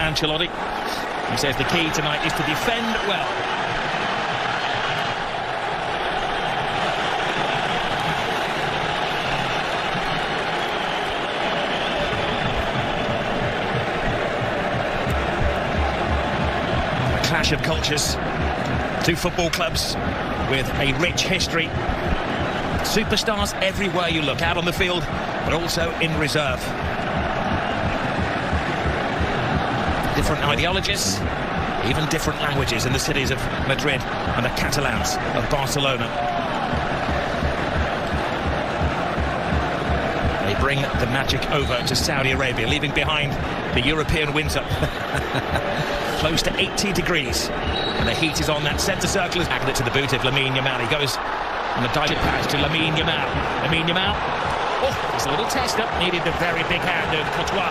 Ancelotti. He says the key tonight is to defend well. A clash of cultures. Two football clubs with a rich history. Superstars everywhere you look, out on the field, but also in reserve. Different ideologies, even different languages in the cities of Madrid and the Catalans of Barcelona. They bring the magic over to Saudi Arabia, leaving behind the European winter. Close to 80 degrees, and the heat is on. That centre circle is back to the boot of Lamine Yamal. He goes on the diving pass to Lamine Yamal. Lamine Yamal, oh, it's a little test up, needed the very big hand of Courtois.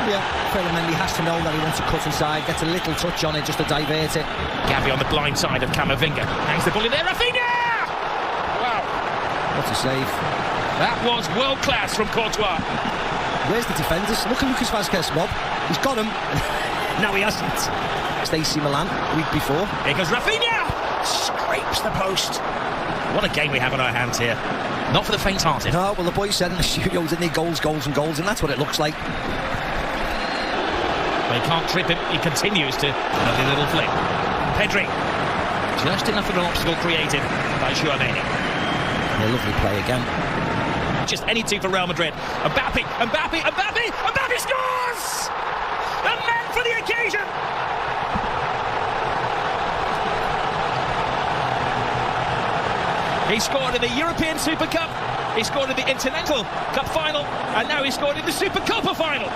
Yeah, fundamentally has to know that he wants to cut inside, gets a little touch on it just to divert it. Gavi on the blind side of Camavinga, hangs the ball in there, Rafinha! Wow. What a save. That was world class from Courtois. Where's the defenders? Look at Lucas Vazquez, Bob. He's got him. No, he hasn't. AC Milan, the week before. Here goes Rafinha! Scrapes the post. What a game we have on our hands here. Not for the faint-hearted. No, well, the boys said in the studio, didn't they? Goals, goals and goals, and that's what it looks like. They can't trip him. He continues to. Lovely little flick. Pedri. Just enough of an obstacle created by Chouameni. A lovely play again. Just any two for Real Madrid. Mbappe scores! The man for the occasion! He scored in the European Super Cup, he scored in the Intercontinental Cup final, and now he scored in the Super Copa final.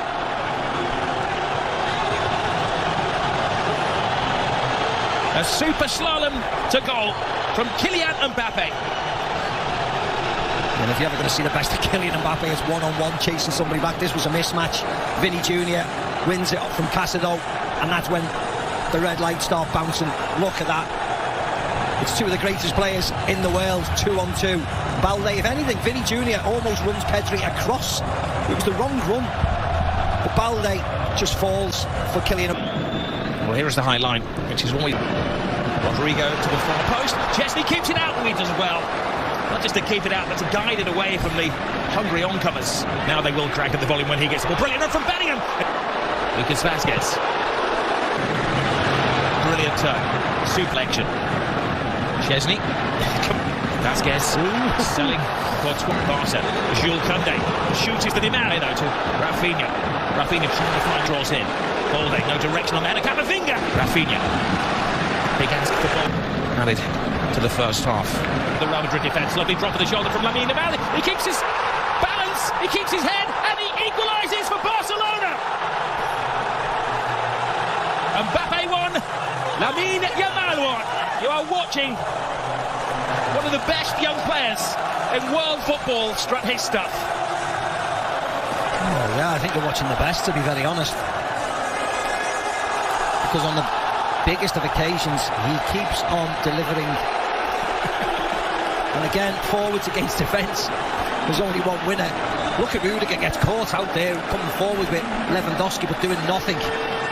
A super slalom to goal from Kylian Mbappe. And if you're ever going to see the best of Kylian Mbappe, it's one-on-one chasing somebody back. This was a mismatch. Vinny Jr. wins it from Casado, and that's when the red lights start bouncing. Look at that. It's two of the greatest players in the world, 2-on-2. Balde, if anything, Vinny Jr. almost runs Pedri across. It was the wrong run. But Balde just falls for Kylian. Well, here is the high line, which is always Rodrigo to the far post. Chesney keeps it out, and he does well. Not just to keep it out, but to guide it away from the hungry oncomers. Now they will crack at the volume when he gets the ball. Brilliant run from Bellingham. Lucas Vazquez. Brilliant turn. Suplection. Chesney. Vazquez selling Courtois. BaRÇA. Jules Koundé shoots the Neymar though to Rafinha. Rafinha trying to find, draws in. Balde, no direction on that. Camavinga. Rafinha. Big ask for ball. Added to the first half. The Real Madrid defence. Lovely drop of the shoulder from Lamine Yamal. He keeps his balance. He keeps his head, and he equalises for Barcelona. Mbappe won. Lamine Yamal won. You are watching one of the best young players in world football strut his stuff. Oh, yeah, I think you're watching the best, to be very honest. Because on the biggest of occasions, he keeps on delivering. And again, forwards against defence. There's only one winner. Look at Rudiger, gets caught out there, coming forward with Lewandowski, but doing nothing.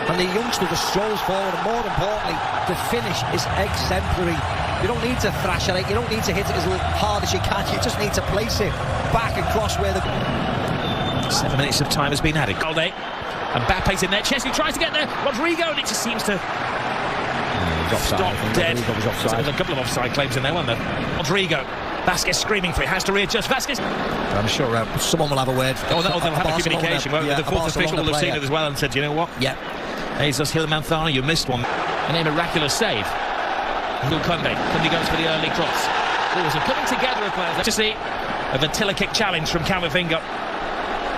And the youngster just strolls forward, and more importantly, the finish is exemplary. You don't need to thrash at it, you don't need to hit it as hard as you can, you just need to place it back across where the... 7 minutes of time has been added. Balde. Mbappe's in there, Chesney tries to get there, Rodrigo, and it just seems to... stop dead. There's a couple of offside claims in there, weren't there? Rodrigo. Vazquez screaming for it, has to readjust. Vazquez. I'm sure someone will have a word. Oh, they'll have a communication. Yeah, the fourth official will have seen it as well and said, you know what? Yeah. Jesus Hilmanthani, you missed one. And a miraculous save. Jules Koundé. Koundé goes for the early cross. It was a coming together of players. To see a Ventilla kick challenge from Camavinga,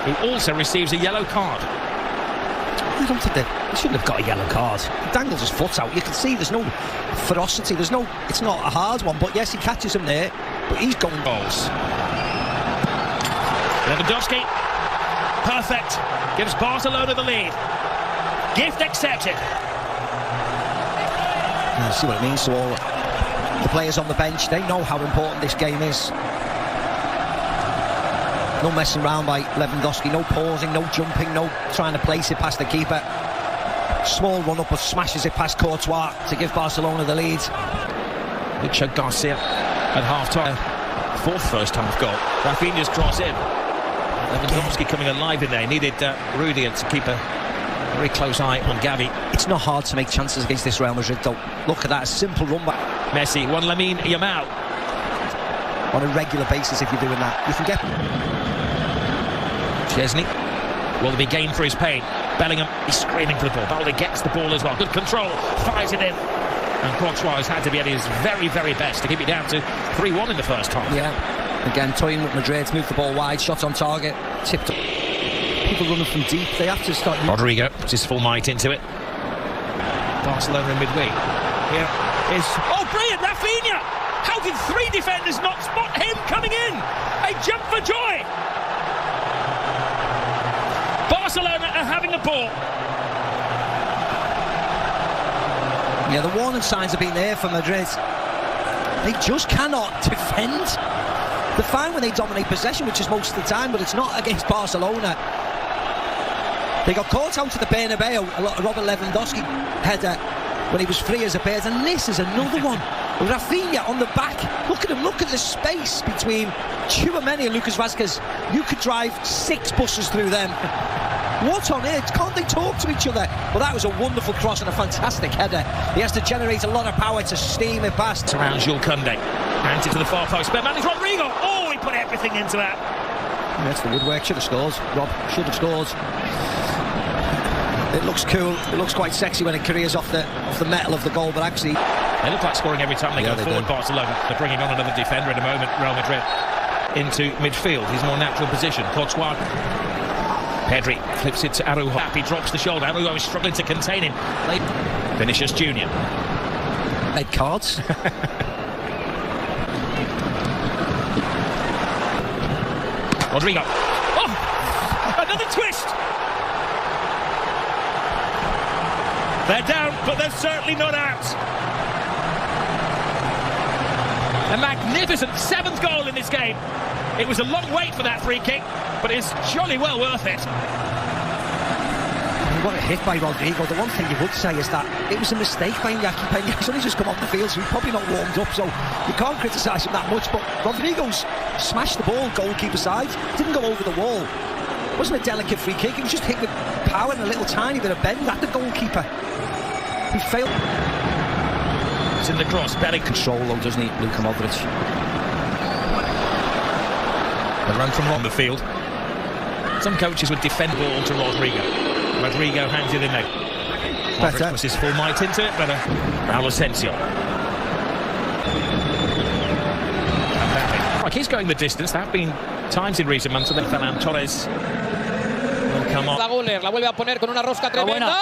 who also receives a yellow card. I don't think they shouldn't have got a yellow card. He dangles his foot out. You can see there's no ferocity. It's not a hard one. But yes, he catches him there. But he's going goals. Lewandowski, perfect. Gives Barcelona the lead. Gift accepted. You see what it means to all the players on the bench. They know how important this game is. No messing around by Lewandowski, no pausing, no jumping, no trying to place it past the keeper. Small run up but smashes it past Courtois to give Barcelona the lead. Lucho Garcia at half-time. Fourth first-half goal. Rafinha's cross in. Lewandowski coming alive in there. Needed Rudiger to keep a very close eye on Gavi. It's not hard to make chances against this Real Madrid though. Look at that, a simple run back. Messi, one Lamine Yamal. On a regular basis, if you're doing that, you can get... Chesney. Will there be gain for his pain? Bellingham, he's screaming for the ball. Balde gets the ball as well. Good control, fires it in. And Courtois has had to be at his very, very best to keep it down to 3-1 in the first half. Yeah, again, toying with Madrid, move the ball wide, shots on target, tipped up. People running from deep, they have to start... Rodrigo puts his full might into it. Barcelona in midweek. Here is... Oh, brilliant, Rafinha! How did three defenders not spot him coming in? A jump for joy! Barcelona are having the ball. Yeah, the warning signs have been there for Madrid. They just cannot defend. They're fine when they dominate possession, which is most of the time, but it's not against Barcelona. They got caught out to the Bernabeu, a Robert Lewandowski header when he was free as a bird, and this is another one. Rafinha on the back. Look at him, look at the space between Tchouaméni and Lucas Vázquez. You could drive 6 buses through them. What on earth? Can't they talk to each other? Well, that was a wonderful cross and a fantastic header. He has to generate a lot of power to steam it past. Around Jules Koundé. Hands it to the far post. But man, it's Rodrigo. Oh, he put everything into that. Yeah, that's the woodwork. Should have scored. Rob should have scored. It looks cool. It looks quite sexy when it careers off the metal of the goal, but actually... They look like scoring every time they go forward, Barcelona. They're bringing on another defender in a moment, Real Madrid. Into midfield, his more natural position. Courtois. Pedri flips it to Araujo. He drops the shoulder. Araujo is struggling to contain him. Vinicius Junior. Red cards. Rodrigo. Oh! Another twist! They're down, but they're certainly not out. A magnificent 7th goal in this game. It was a long wait for that free kick, but it's jolly well worth it. What a hit by Rodrigo. The one thing you would say is that it was a mistake by Iñaki Peña. He's only just come off the field, so he's probably not warmed up, so you can't criticise him that much. But Rodrigo's smashed the ball goalkeeper side. Didn't go over the wall. It wasn't a delicate free kick. It was just hit with power and a little tiny bit of bend at the goalkeeper. He failed. It's in the cross. Bellingham. Control though, doesn't he, Luka Modric? The run from on the field. Some coaches would defend ball to Rodrigo. Rodrigo hands it in there. Modric puts his full might into it, but Raul Asensio. Like he's going the distance. There have been times in recent months when Ferran Torres will come on. La vuelve a poner con una rosca tremenda.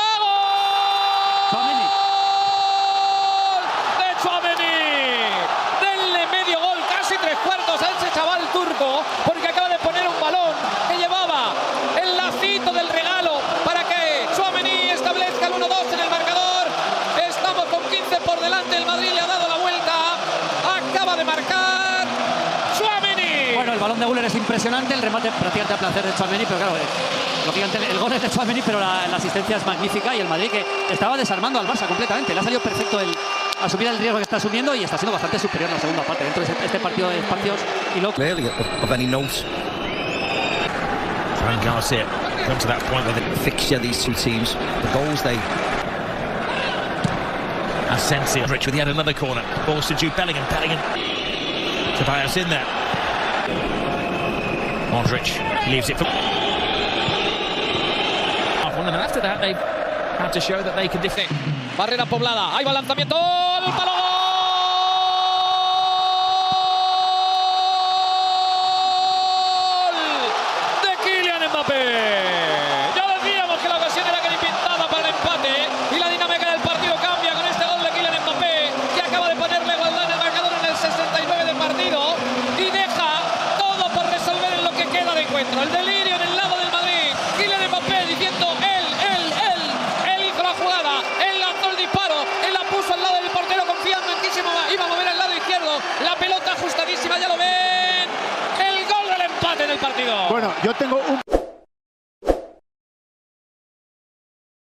Porque acaba de poner un balón que llevaba el lacito del regalo para que Tchouaméni establezca el 1-2 en el marcador. Estamos con 15 por delante, el Madrid le ha dado la vuelta, acaba de marcar Tchouaméni. Bueno, el balón de Güler es impresionante, el remate prácticamente a placer de Tchouaméni, pero claro, lógicamente el gol es de Tchouaméni, pero la asistencia es magnífica y el Madrid que estaba desarmando al Barça completamente, le ha salido perfecto asumir el riesgo que está asumiendo y está siendo bastante superior en la segunda parte dentro de este partido de espacios y lo clearly of any note. Ferran Garcia come to that point with the fixture these two teams, the goals they... Asensio rich with yet another corner, balls to Jude Bellingham. Tobias in there. Modric leaves it for and after that they've had to show that they can defend. Barrera poblada, ahí va el lanzamiento, el palo. Ya decíamos que la ocasión era que ni pintada para el empate y la dinámica del partido cambia con este gol de Kylian Mbappé que acaba de ponerle igualdad en el marcador en el 69 del partido y deja todo por resolver en lo que queda de encuentro. El delirio en el lado del Madrid, Kylian Mbappé diciendo él hizo la jugada, él lanzó el disparo, él la puso al lado del portero confiado. Yo tengo un